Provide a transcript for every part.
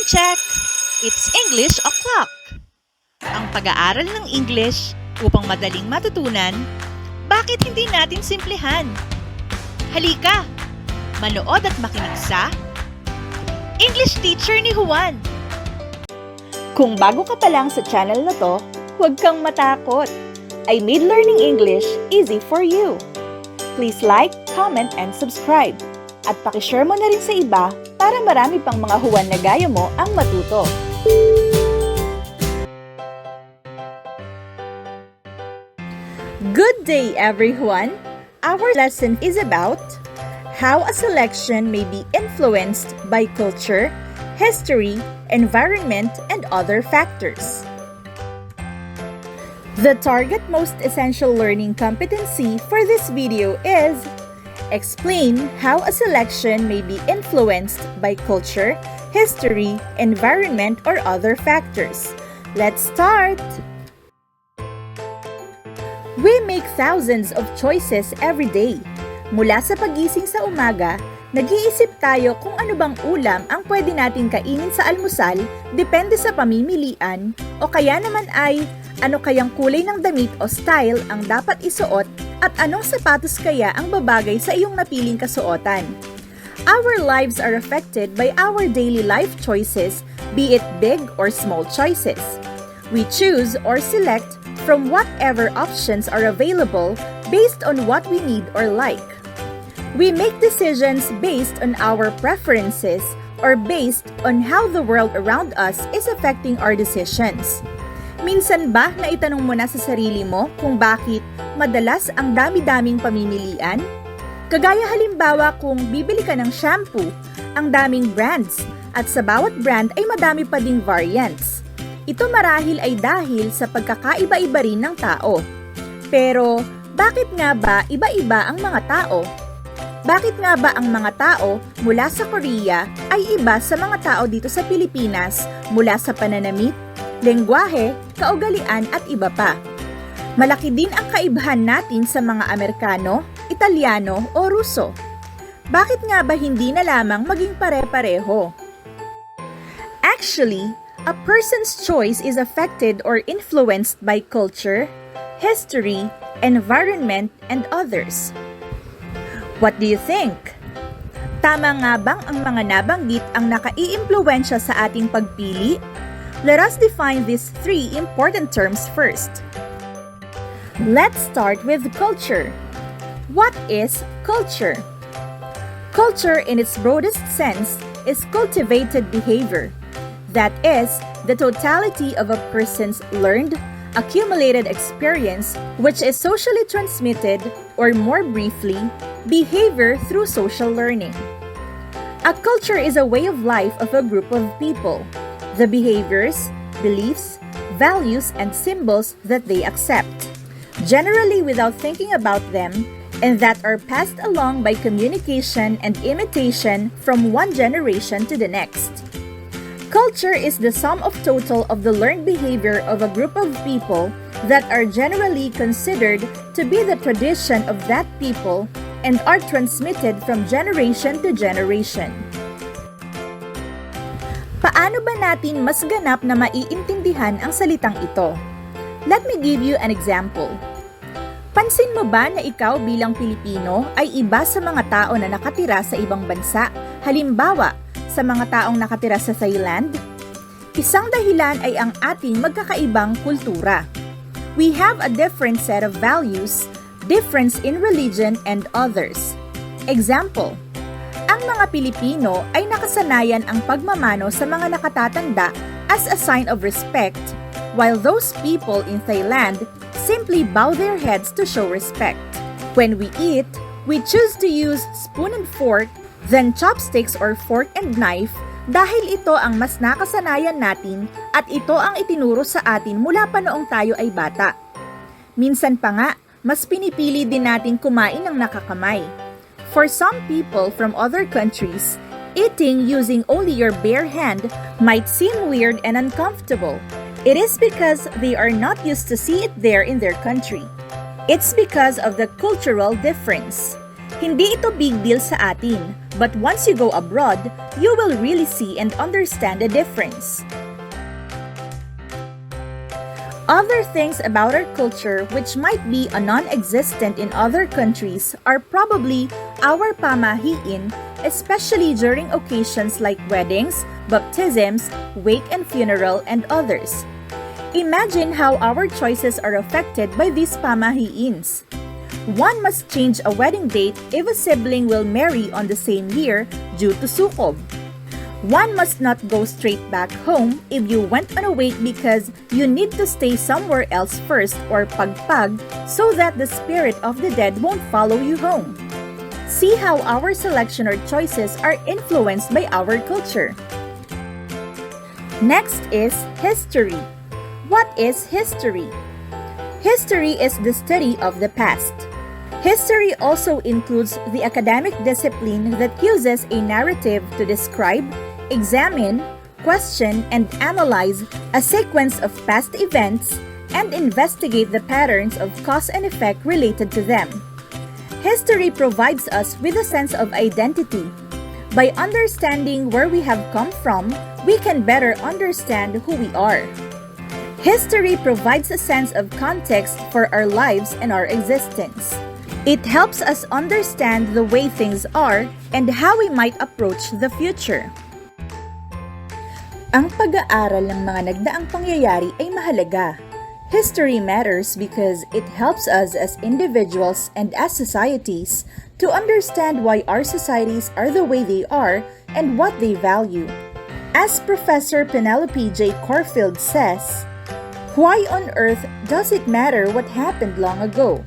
check! It's English O'Clock! Ang pag-aaral ng English upang madaling matutunan, bakit hindi natin simplihan? Halika! Manood at makinig sa English Teacher ni Juan! Kung bago ka pa lang sa channel na to, huwag kang matakot. I made learning English easy for you. Please like, comment, and subscribe. At pakishare mo na rin sa iba para marami pang mga Juan na gaya mo ang matuto. Good day, everyone! Our lesson is about how a selection may be influenced by culture, history, environment, and other factors. The target most essential learning competency for this video is explain how a selection may be influenced by culture, history, environment, or other factors. Let's start! We make thousands of choices every day. Mula sa pagising sa umaga, nag-iisip tayo kung ano bang ulam ang pwede nating kainin sa almusal depende sa pamimilian o kaya naman ay ano kayang kulay ng damit o style ang dapat isuot at anong sapatos kaya ang babagay sa iyong napiling kasuotan. Our lives are affected by our daily life choices, be it big or small choices. We choose or select from whatever options are available based on what we need or like. We make decisions based on our preferences or based on how the world around us is affecting our decisions. Minsan ba naitanong mo na sa sarili mo kung bakit madalas ang dami-daming pamimilian? Kagaya halimbawa kung bibili ka ng shampoo, ang daming brands, at sa bawat brand ay madami pa ding variants. Ito marahil ay dahil sa pagkakaiba-iba rin ng tao. Pero, bakit nga ba iba-iba ang mga tao? Bakit nga ba ang mga tao mula sa Korea ay iba sa mga tao dito sa Pilipinas mula sa pananamit, lengguwahe, kaugalian at iba pa? Malaki din ang kaibahan natin sa mga Amerikano, Italiano o Ruso. Bakit nga ba hindi na lamang maging pare-pareho? Actually, a person's choice is affected or influenced by culture, history, environment, and others. What do you think? Tama nga bang ang mga nabanggit ang nakaiimpluwensya sa ating pagpili? Let us define these three important terms first. Let's start with culture. What is culture? Culture in its broadest sense is cultivated behavior. That is, the totality of a person's learned, accumulated experience which is socially transmitted, or more briefly, behavior through social learning. A culture is a way of life of a group of people, the behaviors, beliefs, values, and symbols that they accept, generally without thinking about them, and that are passed along by communication and imitation from one generation to the next. Culture is the sum of total of the learned behavior of a group of people that are generally considered to be the tradition of that people and are transmitted from generation to generation. Paano ba natin mas ganap na maiintindihan ang salitang ito? Let me give you an example. Pansin mo ba na ikaw bilang Pilipino ay iba sa mga tao na nakatira sa ibang bansa? Halimbawa, sa mga taong nakatira sa Thailand? Isang dahilan ay ang ating magkakaibang kultura. We have a different set of values, difference in religion, and others. Example, ang mga Pilipino ay nakasanayan ang pagmamano sa mga nakatatanda as a sign of respect, while those people in Thailand simply bow their heads to show respect. When we eat, we choose to use spoon and fork, then chopsticks or fork and knife dahil ito ang mas nakasanayan natin at ito ang itinuro sa atin mula pa noong tayo ay bata. Minsan pa nga, mas pinipili din natin kumain ng nakakamay. For some people from other countries, eating using only your bare hand might seem weird and uncomfortable. It is because they are not used to see it there in their country. It's because of the cultural difference. Hindi ito big deal sa atin. But once you go abroad, you will really see and understand the difference. Other things about our culture which might be a non-existent in other countries are probably our pamahiin, especially during occasions like weddings, baptisms, wake and funeral, and others. Imagine how our choices are affected by these pamahiins. One must change a wedding date if a sibling will marry on the same year due to sukob. One must not go straight back home if you went on a wake because you need to stay somewhere else first or pagpag so that the spirit of the dead won't follow you home. See how our selection or choices are influenced by our culture. Next is history. What is history? History is the study of the past. History also includes the academic discipline that uses a narrative to describe, examine, question, and analyze a sequence of past events and investigate the patterns of cause and effect related to them. History provides us with a sense of identity. By understanding where we have come from, we can better understand who we are. History provides a sense of context for our lives and our existence. It helps us understand the way things are and how we might approach the future. Ang pag-aaral ng mga nagdaang pangyayari ay mahalaga. History matters because it helps us as individuals and as societies to understand why our societies are the way they are and what they value. As Professor Penelope J. Corfield says, "Why on earth does it matter what happened long ago?"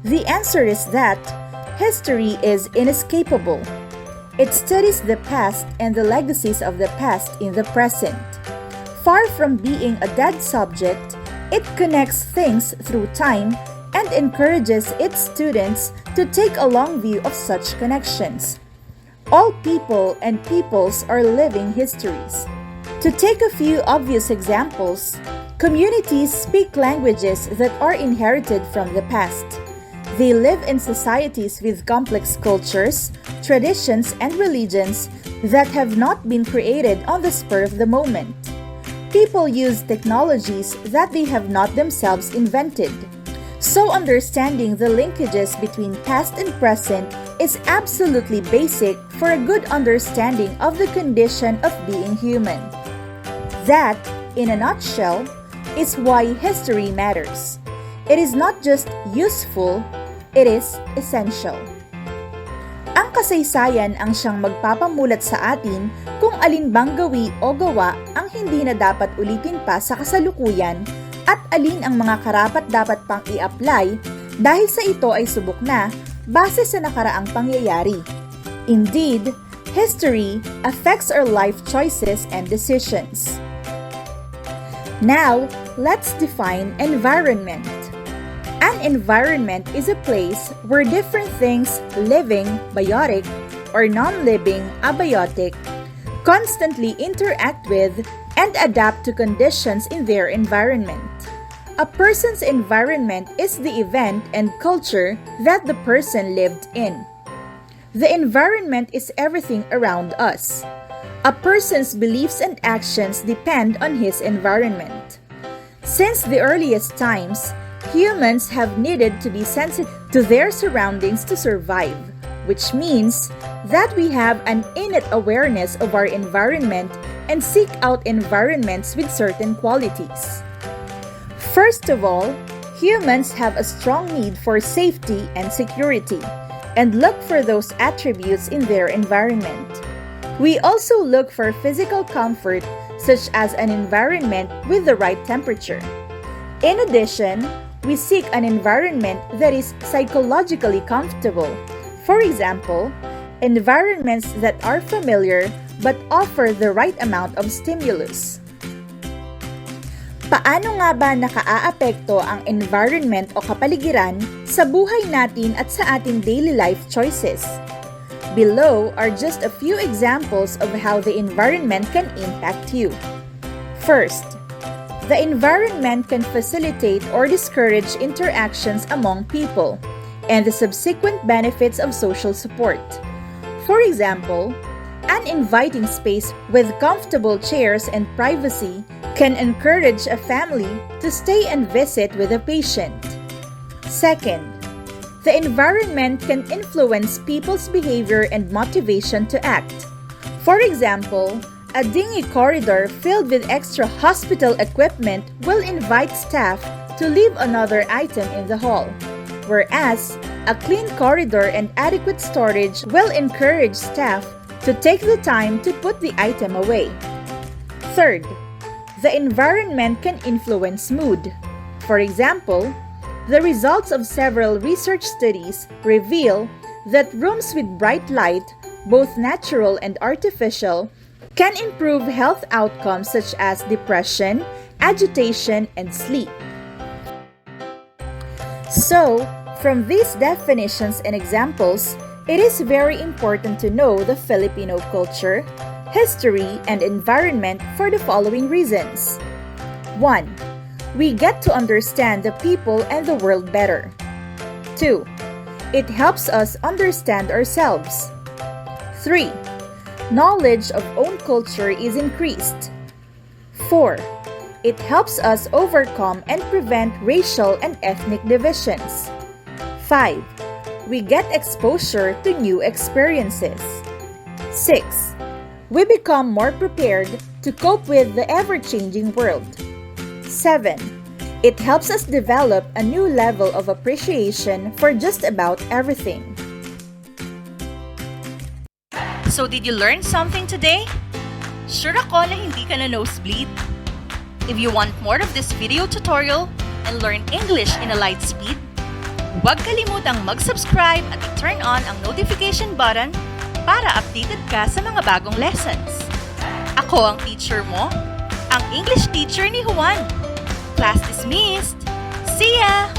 The answer is that history is inescapable. It studies the past and the legacies of the past in the present. Far from being a dead subject, it connects things through time and encourages its students to take a long view of such connections. All people and peoples are living histories. To take a few obvious examples, communities speak languages that are inherited from the past. They live in societies with complex cultures, traditions, and religions that have not been created on the spur of the moment. People use technologies that they have not themselves invented. So understanding the linkages between past and present is absolutely basic for a good understanding of the condition of being human. That, in a nutshell, is why history matters. It is not just useful, it is essential. Ang kasaysayan ang siyang magpapamulat sa atin kung alin bang gawi o gawa ang hindi na dapat ulitin pa sa kasalukuyan at alin ang mga karapat-dapat pang i-apply dahil sa ito ay subok na base sa nakaraang pangyayari. Indeed, history affects our life choices and decisions. Now, let's define environment. An environment is a place where different things, living, biotic, or non-living, abiotic, constantly interact with and adapt to conditions in their environment. A person's environment is the event and culture that the person lived in. The environment is everything around us. A person's beliefs and actions depend on his environment. Since the earliest times, humans have needed to be sensitive to their surroundings to survive, which means that we have an innate awareness of our environment and seek out environments with certain qualities. First of all, humans have a strong need for safety and security, and look for those attributes in their environment. We also look for physical comfort, such as an environment with the right temperature. In addition, we seek an environment that is psychologically comfortable. For example, environments that are familiar but offer the right amount of stimulus. Paano nga ba nakaaapekto ang environment o kapaligiran sa buhay natin at sa ating daily life choices? Below are just a few examples of how the environment can impact you. First, the environment can facilitate or discourage interactions among people and the subsequent benefits of social support. For example, an inviting space with comfortable chairs and privacy can encourage a family to stay and visit with a patient. Second, the environment can influence people's behavior and motivation to act. For example, a dingy corridor filled with extra hospital equipment will invite staff to leave another item in the hall, whereas a clean corridor and adequate storage will encourage staff to take the time to put the item away. Third, the environment can influence mood. For example, the results of several research studies reveal that rooms with bright light, both natural and artificial, can improve health outcomes such as depression, agitation, and sleep. So, from these definitions and examples, it is very important to know the Filipino culture, history, and environment for the following reasons. 1. We get to understand the people and the world better. 2. It helps us understand ourselves. 3. Knowledge of own culture is increased. 4. It helps us overcome and prevent racial and ethnic divisions. 5. We get exposure to new experiences. 6. We become more prepared to cope with the ever-changing world. 7. It helps us develop a new level of appreciation for just about everything. So did you learn something today? Sure ako na hindi ka na nosebleed. If you want more of this video tutorial and learn English in a light speed, huwag kalimutang mag-subscribe at i-turn on ang notification button para updated ka sa mga bagong lessons. Ako ang teacher mo, ang English teacher ni Juan. Class dismissed! See ya!